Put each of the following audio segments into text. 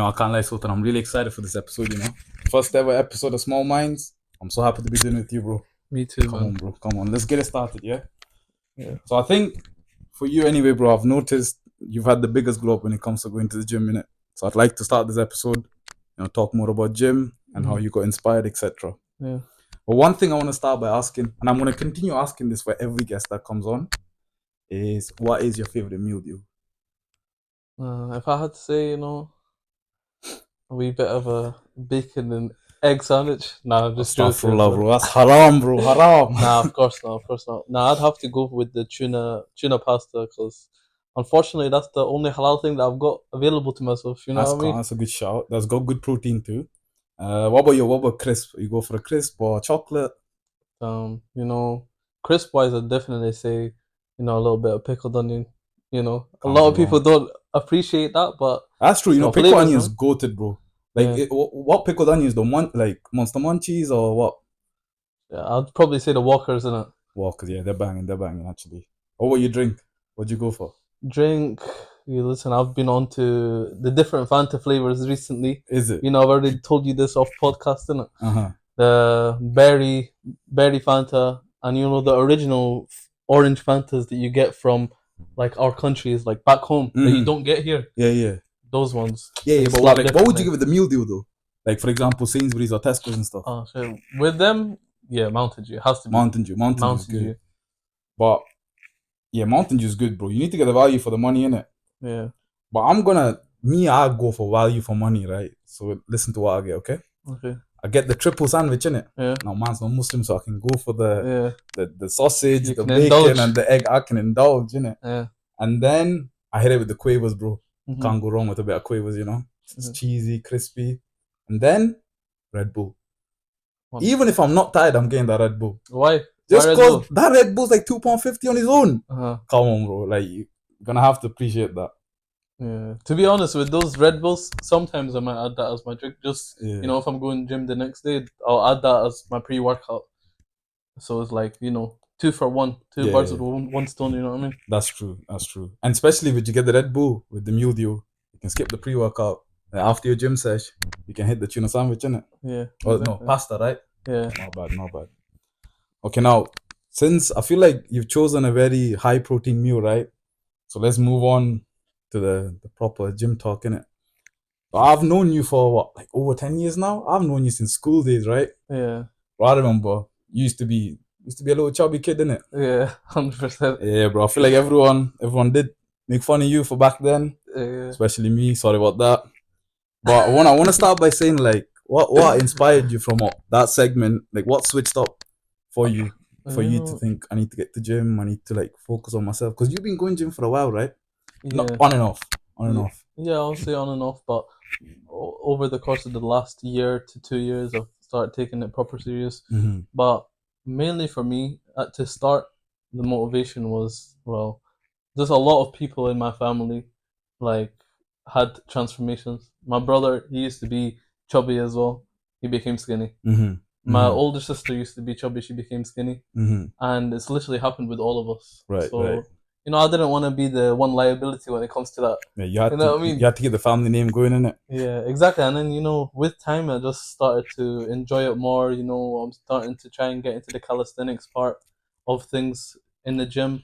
I can't lie, Sultan. I'm really excited for this episode, First ever episode of Small Minds. I'm so happy to be doing it with you, bro. Me too, Come man. on, bro. Come on. Let's get it started, yeah? Yeah. So I think for you anyway, bro, I've noticed you've had the biggest glow up when it comes to going to the gym, innit? So I'd like to start this episode, talk more about gym and how you got inspired, etc. Yeah. But one thing I want to start by asking, and I'm going to continue asking this for every guest that comes on, is what is your favorite meal, dude? If I had to say, a wee bit of a bacon and egg sandwich. Nah, I'm just joking. Astaghfirullah, bro. That's haram, bro. Haram. Nah, of course not. Nah, I'd have to go with the tuna pasta because unfortunately that's the only halal thing that I've got available to myself. You know what I mean? That's a good shout. That's got good protein too. What about crisp? You go for a crisp or chocolate? Crisp wise, I'd definitely say, a little bit of pickled onion. A Can't lot go of people wrong. don't appreciate that, but That's true. Pickled flavors, onions man. goated, bro. Like, Yeah. what pickled onions? The one like Monster Munchies or what? Yeah, I'd probably say the Walkers in it. Walkers, yeah, they're banging actually. Or what you drink? What'd you go for? Drink. You listen, I've been on to the different Fanta flavors recently. Is it? I've already told you this off podcast, innit? Uh-huh. The berry Fanta, and the original orange Fantas that you get from like our countries, like back home, that you don't get here. Yeah. Those ones. Yeah, but what would you give it the meal deal though? Like for example, Sainsbury's or Tesco's and stuff. Oh, so with them, yeah, Mountain Dew. It has to be Mountain Dew is good. But yeah, Mountain Dew is good, bro. You need to get the value for the money, innit? Yeah. But I go for value for money, right? So listen to what I get, okay? Okay. I get the triple sandwich, innit? Yeah. Now, man's not Muslim, so I can go for the sausage, You the can bacon, indulge. and the egg. I can indulge, innit? Yeah. And then I hit it with the quavers, bro. Mhm. Can't go wrong with a bit of quavers, It's Mhm. cheesy, crispy. And then Red Bull. Even if I'm not tired, I'm getting that Red Bull. Why? Just because that Red Bull's like £2.50 on his own. Uh-huh. Come on, bro. Like, you're gonna have to appreciate that. Yeah. To be honest, with those Red Bulls, sometimes I might add that as my drink. Just if I'm going gym the next day, I'll add that as my pre-workout. So it's like 2 for 1, two birds with one stone. You know what I mean? That's true. And especially when you get the Red Bull with the meal deal, you can skip the pre-workout. After your gym sesh, you can hit the tuna sandwich, innit? Yeah. Oh no, pasta, right? Yeah. Not bad. Okay, now since I feel like you've chosen a very high protein meal, right? So let's move on to the proper gym talk, innit? I've known you for like over 10 years now? I've known you since school days, right? Yeah. Well, I remember you used to be a little chubby kid, innit? Yeah, 100%. Yeah, bro. I feel like everyone did make fun of you for back then. Yeah. Especially me. Sorry about that. But I want to start by saying, like, what inspired you from that segment? Like, what switched up for you to think, I need to get to gym, I need to like focus on myself? Because you've been going gym for a while, right? Yeah. Not on and off. Yeah, I'll say on and off, but over the course of the last year to 2 years, I've started taking it proper serious. Mm-hmm. But mainly for me, to start, the motivation was, there's a lot of people in my family like had transformations. My brother, he used to be chubby as well. He became skinny. Mm-hmm. My older sister used to be chubby. She became skinny. Mm-hmm. And it's literally happened with all of us. Right. I didn't want to be the one liability when it comes to that. Yeah, you had to get the family name going, innit? Yeah, exactly. And then, with time, I just started to enjoy it more. I'm starting to try and get into the calisthenics part of things in the gym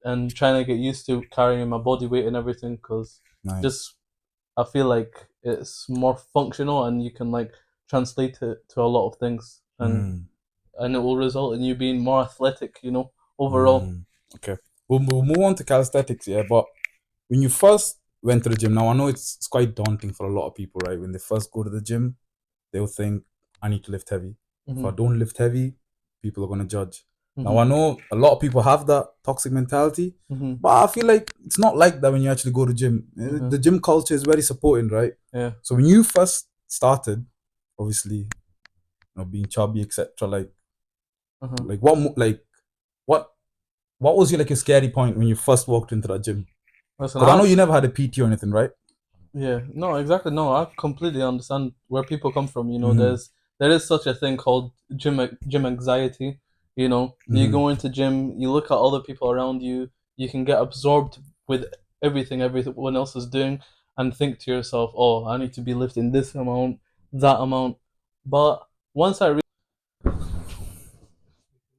and trying to get used to carrying my body weight and everything because I feel like it's more functional and you can like translate it to a lot of things and it will result in you being more athletic, overall. Okay. We'll move on to calisthenics, yeah. But when you first went to the gym, now I know it's quite daunting for a lot of people, right? When they first go to the gym, they'll think, I need to lift heavy. Mm-hmm. If I don't lift heavy, people are going to judge. Mm-hmm. Now I know a lot of people have that toxic mentality, but I feel like it's not like that when you actually go to the gym. Mm-hmm. The gym culture is very supporting, right? Yeah. So when you first started, obviously, being chubby, etc., like, what was your scary point when you first walked into that gym? Because I know you never had a PT or anything, right? Yeah, no, exactly. No, I completely understand where people come from. There is such a thing called gym anxiety. You go into gym, you look at other people around you, you can get absorbed with everything everyone else is doing, and think to yourself, oh, I need to be lifting this amount, that amount. But once I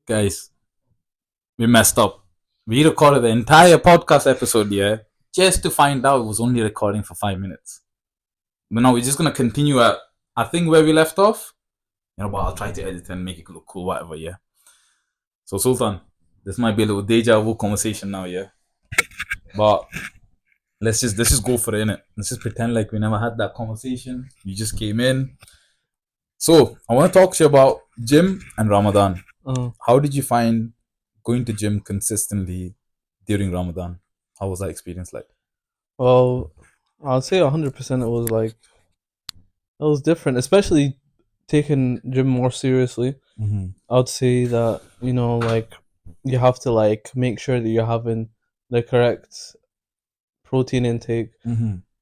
Guys, we messed up. We recorded the entire podcast episode, yeah, just to find out it was only recording for 5 minutes. But now we're just gonna continue at, I think, where we left off. But I'll try to edit and make it look cool, whatever, yeah. So Sultan, this might be a little deja vu conversation now, yeah. But let's just go for it, innit? Let's just pretend like we never had that conversation. You just came in. So I want to talk to you about gym and Ramadan. How did you find going to gym consistently during Ramadan? How was that experience like? Well, I'll say 100% it was different, especially taking gym more seriously. I'd say that, like, you have to, like, make sure that you're having the correct protein intake,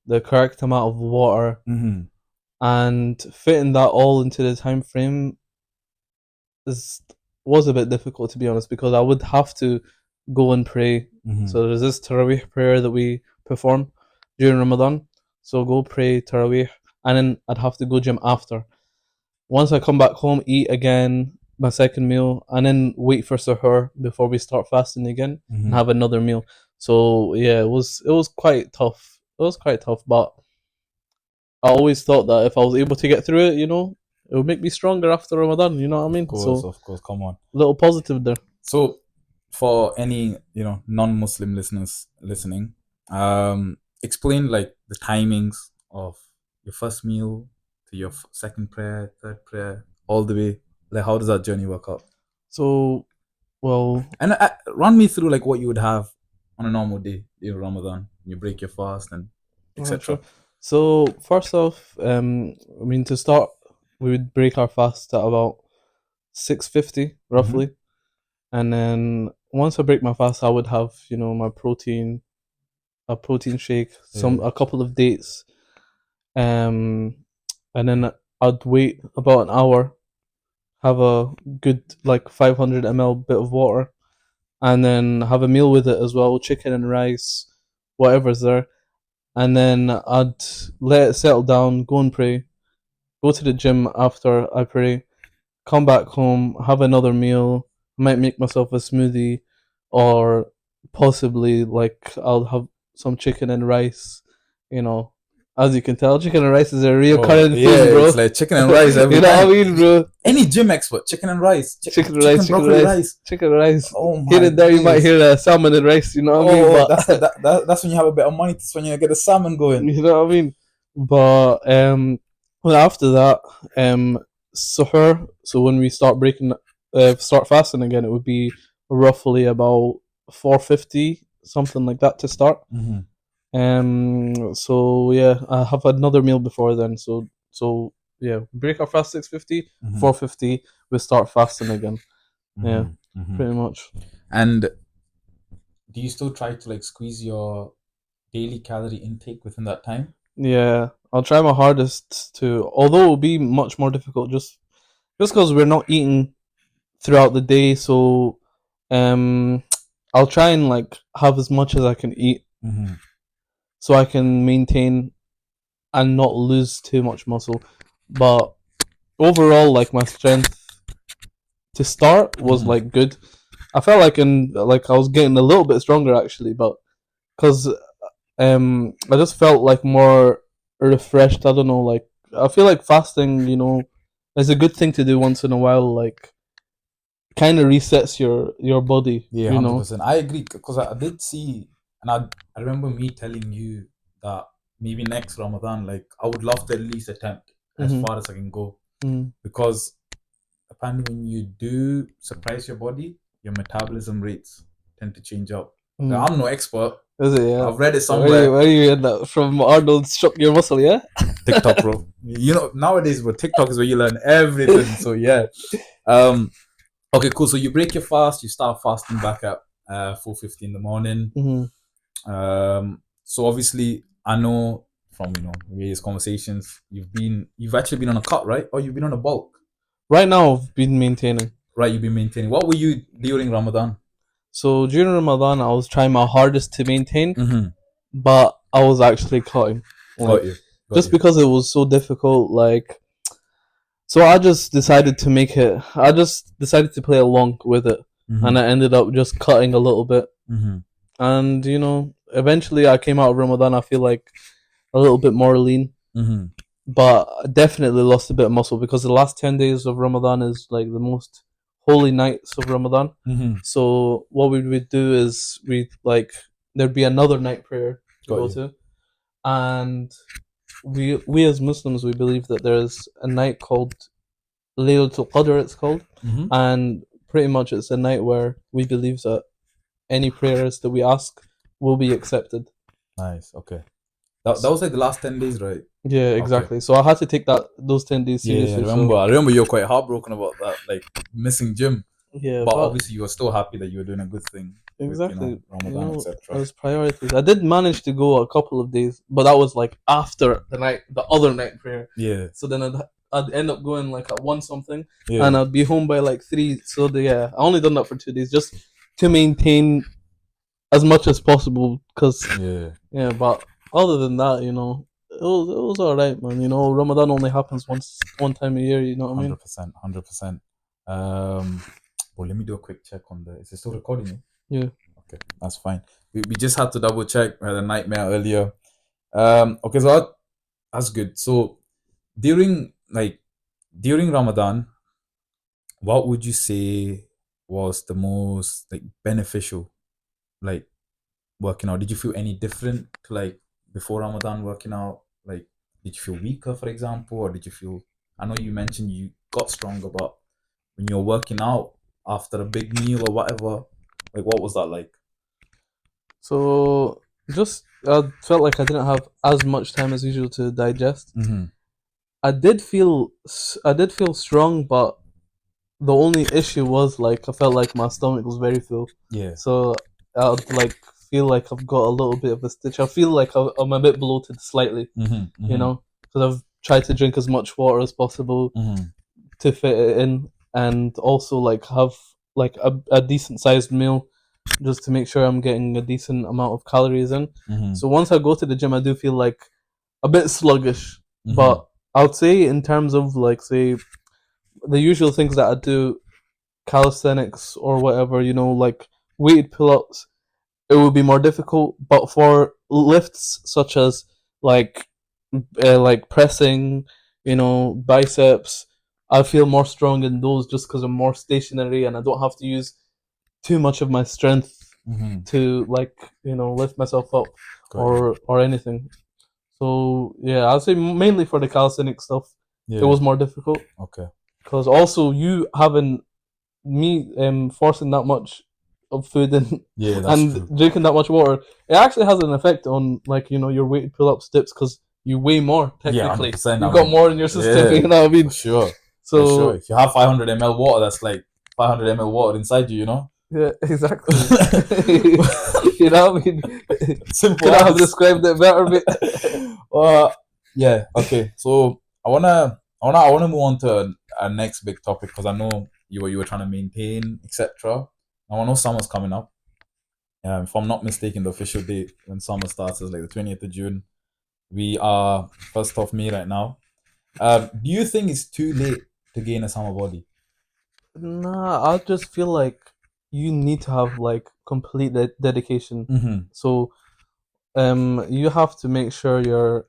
the correct amount of water, and fitting that all into the time frame was a bit difficult, to be honest, because I would have to go and pray. So there's this Taraweeh prayer that we perform during Ramadan. So go pray Taraweeh, and then I'd have to go gym after. Once I come back home, eat again, my second meal, and then wait for suhoor before we start fasting again and have another meal. So yeah, it was quite tough. It was quite tough, but I always thought that if I was able to get through it, it would make me stronger after Ramadan. You know what I mean? Of course, come on. Little positive there. So, for any non-Muslim listeners listening, explain like the timings of your first meal to your second prayer, third prayer, all the way. Like, how does that journey work out? So, well, and run me through like what you would have on a normal day during Ramadan. You break your fast and etc. So first off, to start, we would break our fast at about 6:50 roughly, and then once I break my fast, I would have my protein, a protein shake, a couple of dates, and then I'd wait about an hour, have a good like 500 ml bit of water, and then have a meal with it as well, chicken and rice, whatever's there. And then I'd let it settle down, go and pray, go to the gym after I pray, come back home, have another meal, might make myself a smoothie, or possibly like I'll have some chicken and rice. As you can tell, chicken and rice is a real current food, bro. It's like chicken and rice every you know time. what I mean, bro? Any gym expert, chicken and rice, chicken and rice. Oh my! Here and there, you might hear salmon and rice. You know what I mean? But that's when you have a bit of money. That's when you get the salmon going. You know what I mean? But after that, suhoor. So when we start start fasting again, it would be roughly about 4:50, something like that, to start. So yeah, I have another meal before then. So yeah, break our fast 6:50, 4:50, we start fasting again. Yeah, pretty much. And do you still try to like squeeze your daily calorie intake within that time? Yeah, I'll try my hardest to. Although it will be much more difficult, just because we're not eating throughout the day. So, I'll try and like have as much as I can eat, so I can maintain and not lose too much muscle. But overall, like, my strength to start was like good. I felt like I was getting a little bit stronger actually, but because I just felt like more refreshed. I don't know, like, I feel like fasting, is a good thing to do once in a while. Like, kind of resets your body. Yeah, 100%. I agree, because I did see, and I remember me telling you that maybe next Ramadan, like, I would love to at least attempt as far as I can go, because apparently when you do surprise your body, your metabolism rates tend to change up. Now, I'm no expert. Is it? Yeah, I've read it somewhere. Where you heard that from? Arnold Struck Your Muscle, yeah? TikTok, bro. Nowadays, bro, TikTok is where you learn everything. So yeah. Okay, cool. So you break your fast, you start fasting back at 4:50 in the morning. So obviously, I know from various conversations, you've actually been on a cut, right? Or you've been on a bulk. Right now, I've been maintaining. Right, you've been maintaining. What were you during Ramadan? So during Ramadan, I was trying my hardest to maintain, but I was actually cutting. Like Got you. Got just you. because it was so difficult, like so I just decided to make it. I just decided to play along with it, and Mm-hmm. I ended up just cutting a little bit. Mm-hmm. And eventually I came out of Ramadan. I feel like a little bit more lean, Mm-hmm. but I definitely lost a bit of muscle because the last 10 days of Ramadan is like the most holy nights of Ramadan. Mm-hmm. So what we would do is we like there'd be another night prayer to Got go you. to, and we as Muslims we believe that there's a night called Laylatul Qadr. It's called, Mm-hmm. and pretty much it's a night where we believe that any prayers that we ask will be accepted. Nice. Okay. That was like the last 10 days, right? Yeah, Okay. exactly. So I had to take those 10 days Yeah, I seriously. remember. So I remember you were quite heartbroken about that, like missing gym. yeah, But but obviously, you were still happy that you were doing a good thing with exactly, Ramadan, it etc. was priorities. I did manage to go a couple of days, but that was like after the other night prayer. Yeah. So then I'd end up going like at one something, Yeah. and I'd be home by like three. So yeah, I only done that for 2 days just to maintain as much as possible. Cause Yeah. yeah, but other than that, it was all right, man. Ramadan only happens one time a year. You know what I mean? 100%. 100%. Um. Well, let me do a quick check on the. Is it still recording? Yeah. Okay, that's fine. We just had to double check. We had a nightmare earlier. Okay, so that's good. So during like during Ramadan, what would you say was the most like beneficial like working out? Did you feel any different to like before Ramadan working out? Like, did you feel weaker, for example, or did you feel? I know you mentioned you got stronger, but when you're working out after a big meal or whatever, like what was that like? So just I felt like I didn't have as much time as usual to digest. Mm-hmm. I did feel strong, but the only issue was like I felt like my stomach was very full. Yeah. So I'd like feel like I've got a little bit of a stitch. I feel like I'm a bit bloated slightly, Mm-hmm. you Mm-hmm. know, because I've tried to drink as much water as possible Mm-hmm. to fit it in, and also like have like a decent sized meal just to make sure I'm getting a decent amount of calories in. Mm-hmm. So once I go to the gym, I do feel like a bit sluggish, Mm-hmm. but I would say in terms of like say the usual things that I do, calisthenics or whatever, like weighted pull-ups, it would be more difficult. But for lifts such as like like pressing, biceps, I feel more strong in those just because I'm more stationary and I don't have to use too much of my strength Mm-hmm. to like lift myself up Got you. or anything. So yeah, I'd say mainly for the calisthenic stuff, it Yeah. was more difficult Okay. because also you having me forcing that much of food and Yeah, that's and true. drinking that much water, it actually has an effect on like your weight pull up dips because you weigh more Yeah, technically. 100%. You've I got mean, more in your system. yeah, You know what I for mean? sure. For sure. So If you have 500 ml water, that's like 500 ml water inside you, you know? yeah, exactly. You know what I mean? Simple Could I have as. described it better, mate? Yeah, okay. So I wanna move on to our next big topic because I know you were trying to maintain, etc. Now I know summer's coming up. If I'm not mistaken, the official date when summer starts is like the 20th of June. We are first of May right now. Do you think it's too late to gain a summer body? Nah, I just feel like you need to have like complete dedication. Mm-hmm. So you have to make sure you're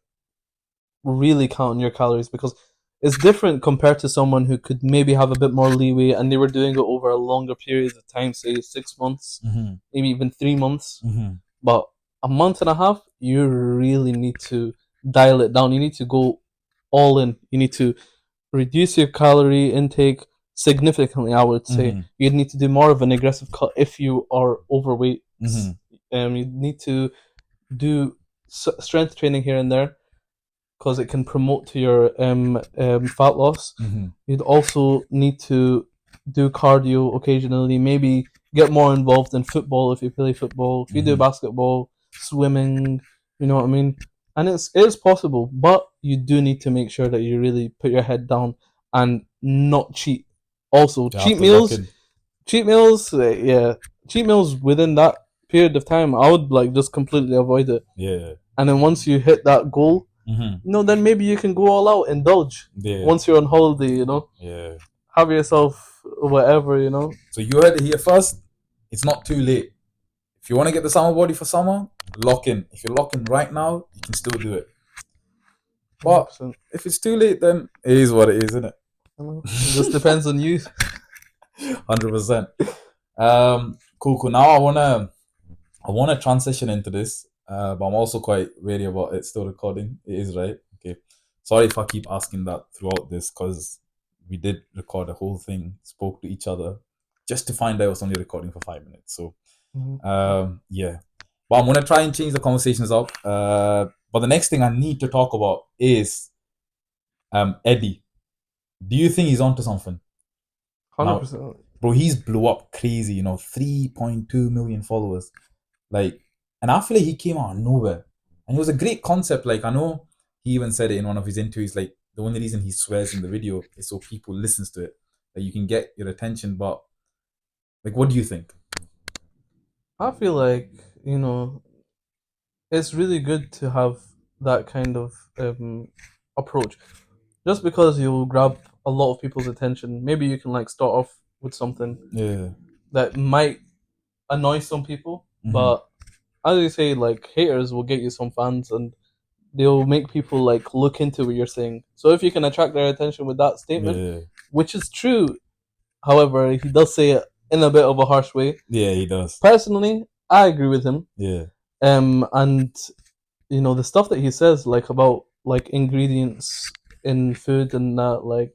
really counting your calories because it's different compared to someone who could maybe have a bit more leeway and they were doing it over a longer period of time, say 6 months, Mm-hmm. maybe even 3 months. Mm-hmm. But a month and a half, you really need to dial it down. You need to go all in. You need to reduce your calorie intake significantly. I would say Mm-hmm. you'd need to do more of an aggressive cut if you are overweight. Mm-hmm. You need to do strength training here and there because it can promote to your fat loss. Mm-hmm. You'd also need to do cardio occasionally, maybe get more involved in football if you play football, if you do Mm-hmm. basketball, swimming, you know what I mean? And it is possible, but you do need to make sure that you really put your head down and not cheat. Also, You have to lock in. cheat meals, yeah, cheat meals within that period of time, I would like just completely avoid it. Yeah. And then once you hit that goal, then maybe you can go all out, indulge. Yeah. Once you're on holiday, Yeah. have yourself whatever, So you heard it here first. It's not too late. If you want to get the summer body for summer, lock in. If you're locking right now, you can still do it. But 100%. if it's too late, then it is what it is, isn't it? It just depends on you. 100%. Cool. Now I wanna transition into this, but I'm also quite wary about it still recording. It is, right? Okay. Sorry if I keep asking that throughout this, because we did record the whole thing, spoke to each other, just to find out it was only recording for 5 minutes. So yeah. But I'm gonna try and change the conversations up. But the next thing I need to talk about is Eddie. Do you think he's onto something? 100%. Bro, he's blew up crazy, 3.2 million followers. Like, and I feel like he came out of nowhere. And it was a great concept. Like, I know he even said it in one of his interviews, like the only reason he swears in the video is so people listens to it. That you can get your attention, but like, what do you think? I feel like, it's really good to have that kind of approach. Just because you'll grab a lot of people's attention, maybe you can like start off with something Yeah. that might annoy some people, but as you say, like haters will get you some fans and they'll make people like look into what you're saying. So if you can attract their attention with that statement, Yeah. which is true, however, he does say it in a bit of a harsh way. Yeah, he does. Personally, I agree with him. Yeah. And the stuff that he says, like about like ingredients in food and that, like,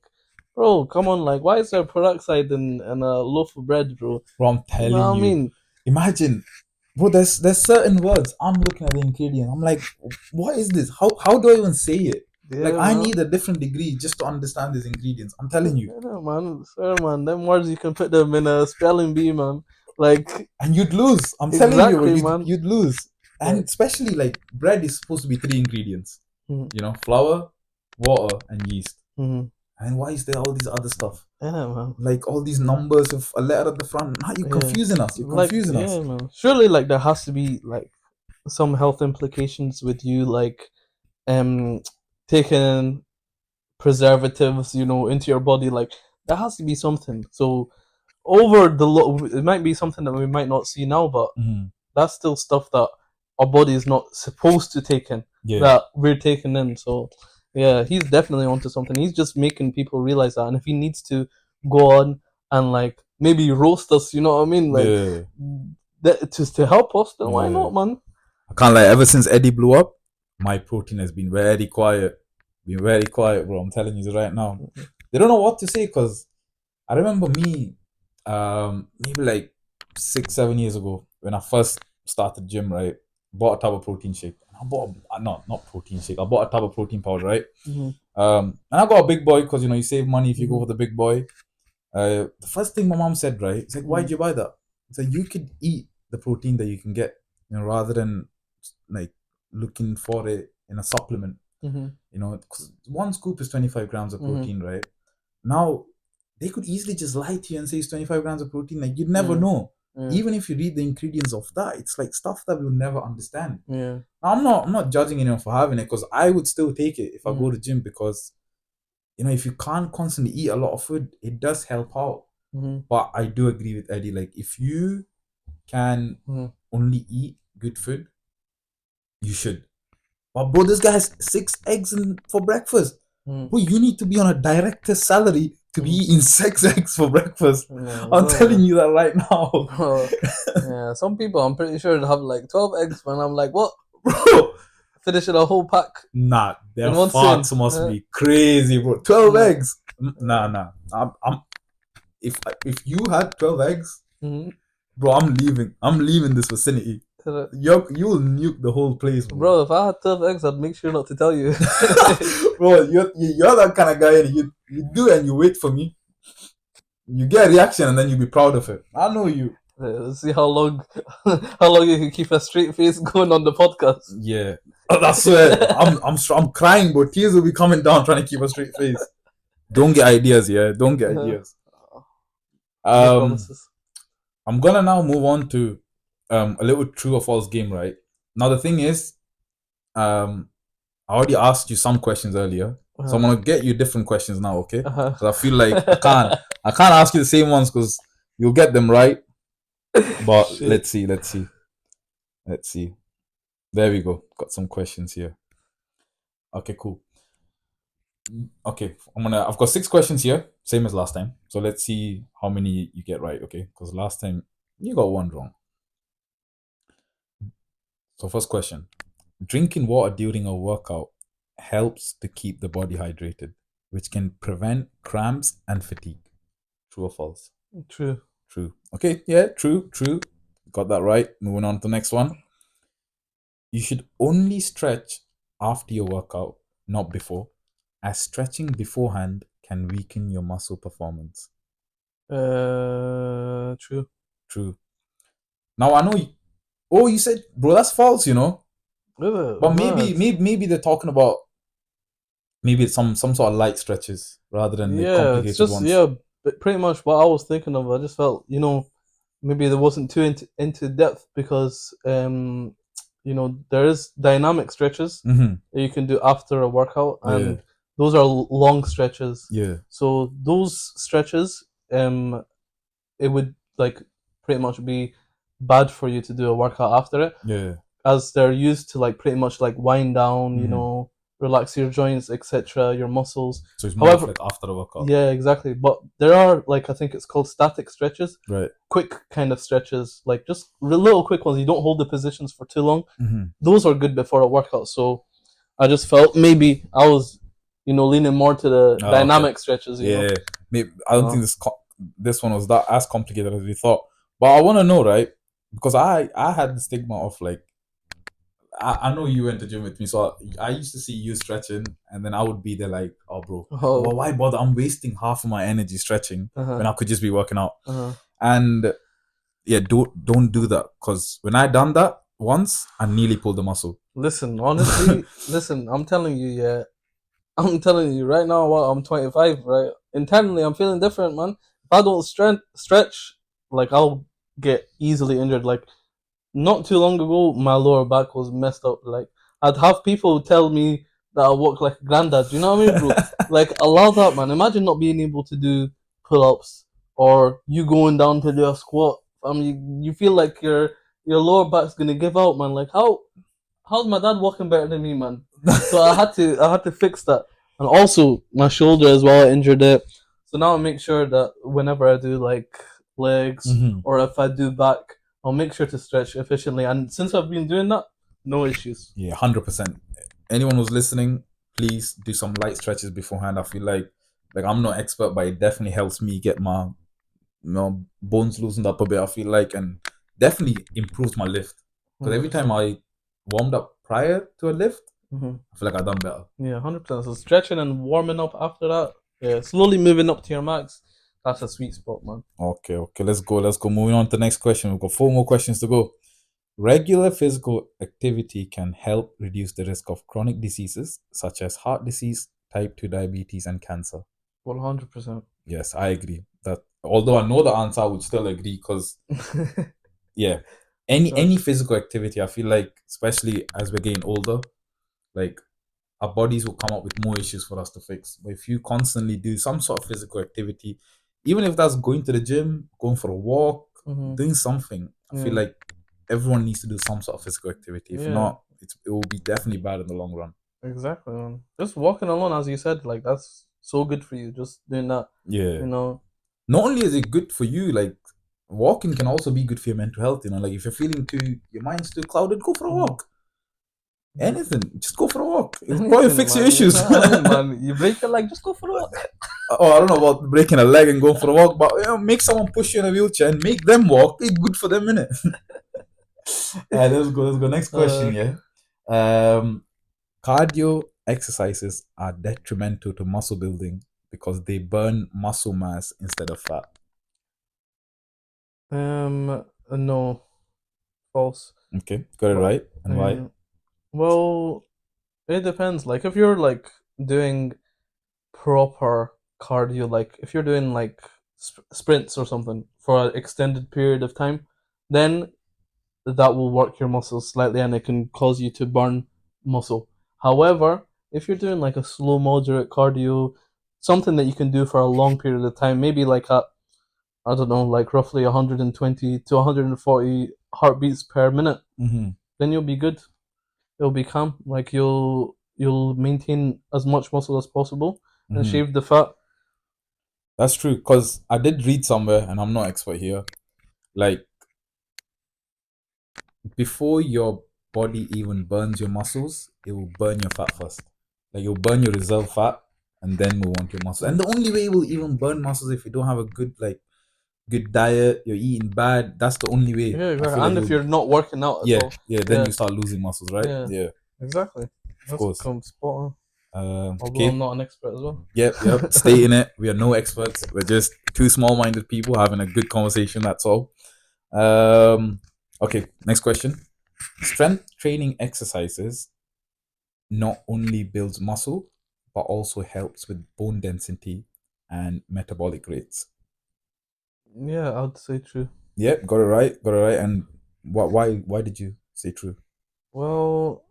bro, come on, like, why is there peroxide in a loaf of bread, bro? Bro, I'm You know telling what I you. mean? Imagine, bro, there's certain words. I'm looking at the ingredient. I'm like, what is this? How do I even say it? Like, Yeah, I man. need a different degree just to understand these ingredients. I'm telling you. Yeah, man. Sure, man. Them words you can put them in a spelling bee, man. Like, And you'd lose. I'm telling you, bro, exactly, man. you'd lose. And Like, especially like bread is supposed to be 3 ingredients. mhm, Flour, water, and yeast. mhm. And why is there all these other stuff? Yeah, man. Like all these numbers with a letter at the front. Now you're Yeah. confusing us. You're Like, confusing us. yeah, man. Surely, like, there has to be like some health implications with you, like, taking preservatives, into your body. Like, there has to be something. So over it might be something that we might not see now, but that's still stuff that our body is not supposed to take in, Yeah. that we're taking in. So yeah, he's definitely onto something. He's just making people realize that, and if he needs to go on and like maybe roast us, you know what I mean, like to help us, then why not, man? I can't lie. Ever since Eddie blew up, my protein has been very quiet. Been very quiet, bro. I'm telling you right now. They don't know what to say because I remember me, maybe like 6, 7 years ago when I first started gym. Right, bought a tub of protein shake. I bought not protein shake. I bought a tub of protein powder. Right. And I got a big boy because you save money if you go for the big boy. The first thing my mom said, right, it's like, why'd you buy that? It's like you could eat the protein that you can get, rather than like looking for it in a supplement. Because one scoop is 25 grams of protein, right? Now they could easily just lie to you and say it's 25 grams of protein. Like you'd never know. Even if you read the ingredients of that, it's like stuff that we'll never understand. Yeah. I'm not judging anyone for having it because I would still take it if I go to gym because if you can't constantly eat a lot of food, it does help out. But I do agree with Eddie. Like if you can only eat good food, you should. But bro, this guy has 6 eggs for breakfast. Bro, you need to be on a director's salary to be eating 6 eggs for breakfast. I'm telling you that right now. Yeah, some people I'm pretty sure have like 12 eggs, man. I'm like, what? Bro, finishing a whole pack. Nah, their in one farts sitting. must be crazy, bro. 12 eggs. Nah. If you had 12 eggs, bro, I'm leaving. I'm leaving this vicinity. You'll nuke the whole place, Bro, if I had 12 eggs, I'd make sure not to tell you. Bro, you're that kind of guy, and you do and you wait for me. You get a reaction, and then you be proud of it. I know you. Let's see how long you can keep a straight face going on the podcast. Yeah, that's it. I'm crying, bro. Tears will be coming down trying to keep a straight face. Don't get ideas, yeah. Don't get ideas. No promises. I'm gonna now move on to a little true or false game, right? Now the thing is, I already asked you some questions earlier, so I'm Uh-huh. gonna get you different questions now, okay? Uh-huh. Because I feel like I can't ask you the same ones because you'll get them right. But Shit. let's see. There we go. Got some questions here. Okay, cool. Okay, I've got 6 questions here, same as last time. So let's see how many you get right, okay? Because last time you got one wrong. So first question: drinking water during a workout helps to keep the body hydrated, which can prevent cramps and fatigue. True or false? True. True. Okay, yeah, true, true. Got that right. Moving on to the next one. You should only stretch after your workout, not before, as stretching beforehand can weaken your muscle performance. True. True. Now I know. Oh, you said, bro, that's false. But maybe, Mad. maybe they're talking about maybe it's some sort of light stretches rather than the Yeah, it's complicated just ones. yeah, pretty much what I was thinking of. I just felt maybe there wasn't too into depth because there is dynamic stretches Mm-hmm. that you can do after a workout, Yeah. and those are long stretches. Yeah. So those stretches, it would like pretty much be bad for you to do a workout after it, Yeah. as they're used to like pretty much like wind down, Mm-hmm. relax your joints, etc., your muscles. So it's more of However, like after the workout. yeah, exactly. But there are like I think it's called static stretches, Right. quick kind of stretches, like just little quick ones. You don't hold the positions for too long. Mm-hmm. Those are good before a workout. So I just felt maybe I was, leaning more to the Oh, okay. dynamic stretches. Yeah. Maybe I don't Uh, think this one was that as complicated as we thought. But I want to know, right? Because I had the stigma of like I know you went to gym with me, so I used to see you stretching, and then I would be there like, oh, bro, oh, well, why bother? I'm wasting half of my energy stretching uh-huh, when I could just be working out. uh-huh. And yeah, don't do that because when I done that once, I nearly pulled the muscle. Listen, honestly, listen. I'm telling you, yeah. I'm telling you right now. What I'm 25, right? Internally, I'm feeling different, man. If I don't stretch, like I'll get easily injured. Like not too long ago, my lower back was messed up. Like I'd have people tell me that I walk like a granddad. You know what I mean, bro? Like allow that, man. Imagine not being able to do pull-ups or you going down to do a squat. I mean, you feel like your lower back's gonna give out, man. Like how's my dad walking better than me, man? So I had to fix that, and also my shoulder as well. I injured it, so now I make sure that whenever I do like legs Hmm. or if I do back, I'll make sure to stretch efficiently. And since I've been doing that, no issues. Yeah, 100%. Anyone who's listening, please do some light stretches beforehand. I feel like I'm not expert, but it definitely helps me get my bones loosened up a bit. I feel like and definitely improves my lift because every time 100%. I warmed up prior to a lift, Mm-hmm. I feel like I done better. Yeah, 100%. So stretching and warming up after that, yeah, slowly moving up to your max. That's a sweet spot, man. Okay, okay, let's go. Moving on to the next question. We've got 4 more questions to go. Regular physical activity can help reduce the risk of chronic diseases such as heart disease, type 2 diabetes, and cancer. 100%. Yes, I agree. That although I know the answer, I would still agree because yeah, any physical activity, I feel like, especially as we're getting older, like our bodies will come up with more issues for us to fix. But if you constantly do some sort of physical activity, even if that's going to the gym, going for a walk, Mm-hmm. doing something, I feel Yeah, like everyone needs to do some sort of physical activity. If yeah. not, it will be definitely bad in the long run. Exactly, man. Just walking alone, as you said, like that's so good for you. Just doing that, Yeah. you know. Not only is it good for you, like walking can also be good for your mental health. Like if you're feeling your mind's too clouded, go for a Mhm. walk. Anything, just go for a walk. It'll probably Anything, fix your man. You issues. know what I mean, man? You break your leg, just go for a walk. Oh, I don't know about breaking a leg and going for a walk, but make someone push you in a wheelchair and make them walk. It's good for them, innit? Let's go. Let's go. Next question. Uh, Yeah. Um, cardio exercises are detrimental to muscle building because they burn muscle mass instead of fat. no, false. Okay, got it But right. And why? um, well, it depends. Like if you're like doing proper cardio, like if you're doing like sprints or something for an extended period of time, then that will work your muscles slightly and it can cause you to burn muscle. However, if you're doing like a slow, moderate cardio, something that you can do for a long period of time, maybe like at, I don't know, like roughly 120 to 140 heartbeats per minute, Mm-hmm. then you'll be good. It'll be calm. Like you'll maintain as much muscle as possible and Mm-hmm. shave the fat. That's true. Because I did read somewhere, and I'm not expert here. Like before your body even burns your muscles, it will burn your fat first. Like you'll burn your reserve fat and then move on to your muscles. And the only way it will even burn muscles if you don't have a good diet, you're eating bad. That's the only way. Yeah, I exactly. feel like And if you'll you're not working out at yeah, all, yeah, then yeah, you start losing muscles, right? yeah, Yeah, exactly. of That's course. come spot on. Although I'm Okay. not an expert as well. Yep, yep. Stay in it. We are no experts. We're just two small-minded people having a good conversation. That's all. Um, okay. Next question. Strength training exercises not only builds muscle, but also helps with bone density and metabolic rates. Yeah, I'd say true. Yep, got it right. Got it right. And why did you say true? Well,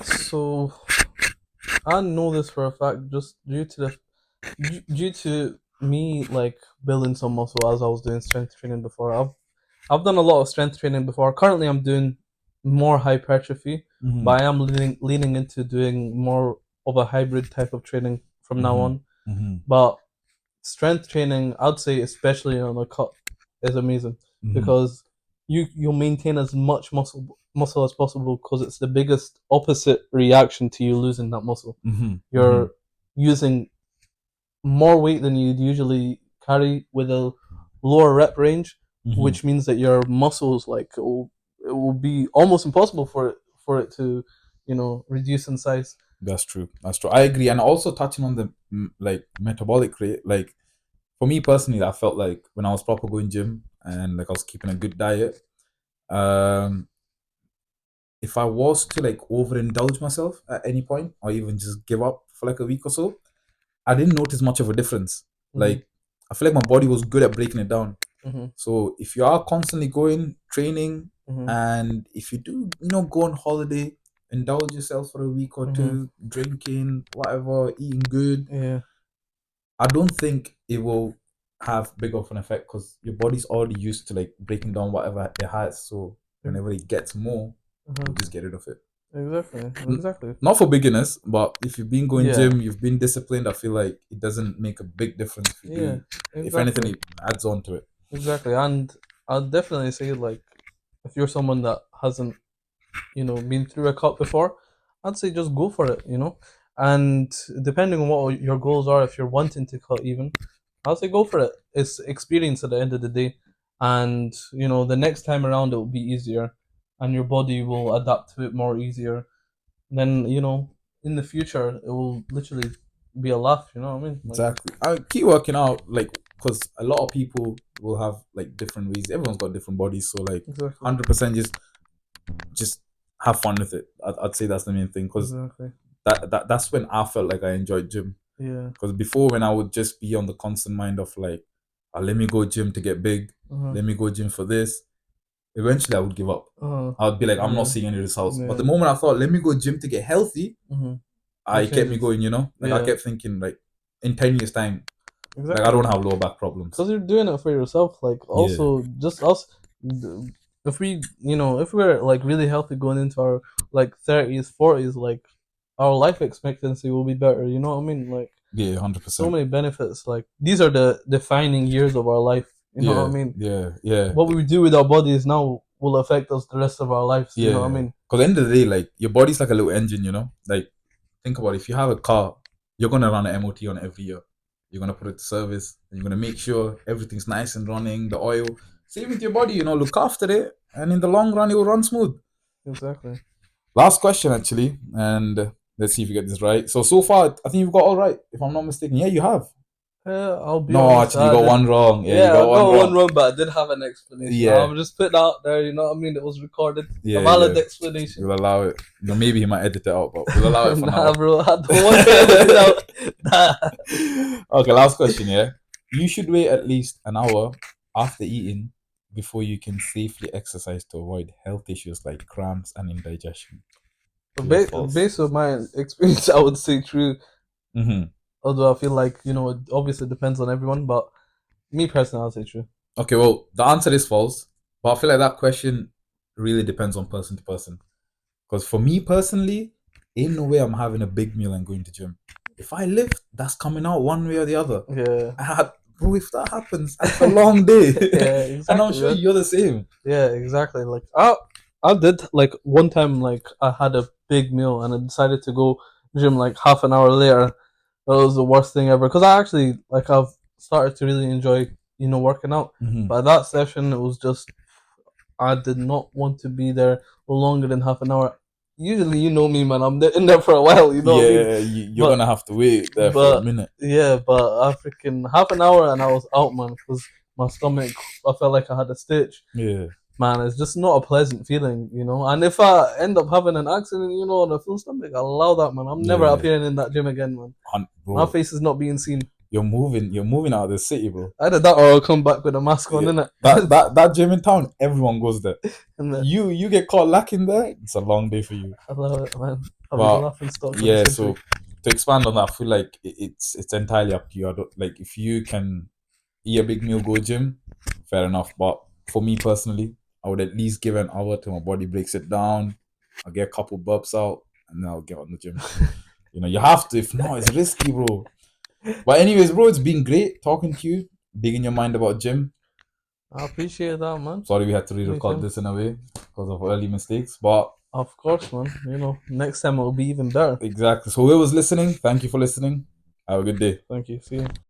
so I know this for a fact just due to me like building some muscle as I was doing strength training before. I've done a lot of strength training before. Currently, I'm doing more hypertrophy, Mm-hmm. but I am leaning into doing more of a hybrid type of training from now Mm-hmm. on. Mm-hmm. But strength training, I'd say, especially on a cut, is amazing Mm-hmm. because you'll maintain as much muscle as possible because it's the biggest opposite reaction to you losing that muscle. Mm-hmm. Mm-hmm. You're using more weight than you'd usually carry with a lower rep range, Mm-hmm. which means that your muscles like it will be almost impossible for it to reduce in size. That's true. That's true. I agree. And also touching on the like metabolic rate, like for me personally, I felt like when I was proper going gym and like I was keeping a good diet, um, if I was to like overindulge myself at any point or even just give up for like a week or so, I didn't notice much of a difference. Mm-hmm. Like I feel like my body was good at breaking it down. Mm-hmm. So if you are constantly going training, Mm-hmm. and if you do, go on holiday, indulge yourself for a week or Mm-hmm. two, drinking, whatever, eating good, Yeah. I don't think it will have big of an effect because your body's already used to like breaking down whatever it has. So whenever it gets more, Mm-hmm. you'll just get rid of it. Exactly. N- Exactly. Not for beginners, but if you've been going Yeah. gym, you've been disciplined. I feel like it doesn't make a big difference if you Yeah. do. If anything, Exactly. it adds on to it. Exactly. And I'd definitely say like if you're someone that hasn't been through a cut before, I'd say just go for it. And depending on what your goals are, if you're wanting to cut even, I'd say go for it. It's experience at the end of the day, and the next time around it will be easier, and your body will adapt to it more easier. Then in the future it will literally be a laugh. You know what I mean? Like Exactly. I keep working out, like, because a lot of people will have like different ways. Everyone's got different bodies, so like, exactly, 100% just have fun with it. I'd say that's the main thing because exactly. that's when I felt like I enjoyed gym. Yeah. Because before, when I would just be on the constant mind of like, let me go gym to get big, Uh-huh. let me go gym for this. Eventually, I would give up. Uh-huh. I would be like, I'm not Yeah. seeing any results. But the Yeah. moment I thought, let me go gym to get healthy, Mm-hmm. It I kept me changes. going. Like I Yeah. kept thinking, like in 10 years time, like I Exactly. don't have lower back problems. Because you're doing it for yourself. Like Yeah, also just us. If if we're like really healthy going into our like 30s, 40s, like our life expectancy will be better. You know what I mean? Like yeah, hundred so percent. many benefits. Like these are the defining years of our life. You know what I Yeah, mean? yeah, yeah, What we do with our bodies now will affect us the rest of our lives. You know what I yeah. mean? Because end of the day, like your body's like a little engine. Like think about it. If you have a car, you're gonna run an MOT on it every year. You're gonna put it to service, and you're gonna make sure everything's nice and running. The oil, same with your body. Look after it, and in the long run, it will run smooth. Exactly. Last question, actually, and let's see if you get this right. So far, I think you've got all right, if I'm not mistaken. Yeah, you have. I'll be No, honest. actually, you I got did. one wrong. Yeah, you Yeah, I got one got one wrong. wrong, but I did have an explanation. Yeah, I'm just putting out there. You know what I mean? It was recorded. A yeah, valid yeah. explanation. We'll allow it. Maybe he might edit it out, but we'll allow it for Nah, now. bro, I don't want to edit it out. Nah. Okay, last question. Yeah, you should wait at least an hour after eating before you can safely exercise to avoid health issues like cramps and indigestion. True or false? Based on my experience, I would say true. Hmm. Although I feel like it obviously depends on everyone, but me personally, I'll say true. Okay, well, the answer is false, but I feel like that question really depends on person to person. Because for me personally, ain't no way I'm having a big meal and going to gym. If I lift, that's coming out one way or the other. Yeah, I had, bro, if that happens, it's a long day. yeah, And I'm exactly, sure man. you're the same. Yeah, exactly. Like I did like one time like I had a big meal and I decided to go gym like half an hour later. That was the worst thing ever because I actually like I've started to really enjoy working out. Hmm. But that session it was just I did not want to be there longer than half an hour. Usually, you know me, man. I'm in there for a while. You know what I mean? Yeah, you're But gonna have to wait there for a but minute. yeah, but I freaking half an hour and I was out, man, because my stomach. I felt like I had a stitch. Yeah, Man, it's just not a pleasant feeling. And if I end up having an accident, on a full stomach, I'll allow that, man. I'm never yeah, appearing in that gym again, man. My bro. face is not being seen. You're moving out of the city, bro. Either that or I'll come back with a mask on, Yeah, innit? that gym in town, everyone goes there. And You get caught lacking there, it's a long day for you. I love it, man. I'll be the But laughing stock of the yeah, century. so to expand on that, I feel like it's entirely up to you. I don't like if you can eat a big meal, go gym, fair enough. But for me personally, I would at least give an hour till my body breaks it down. I'll get a couple burps out and then I'll get on the gym. You have to. If not, it's risky, bro. But anyways, bro, it's been great talking to you, digging your mind about gym. I appreciate that, man. Sorry we had to re-record Anytime. this in a way because of early mistakes. But Of course, man. Next time it'll be even better. exactly. So whoever was listening, thank you for listening. Have a good day. Thank you. See you.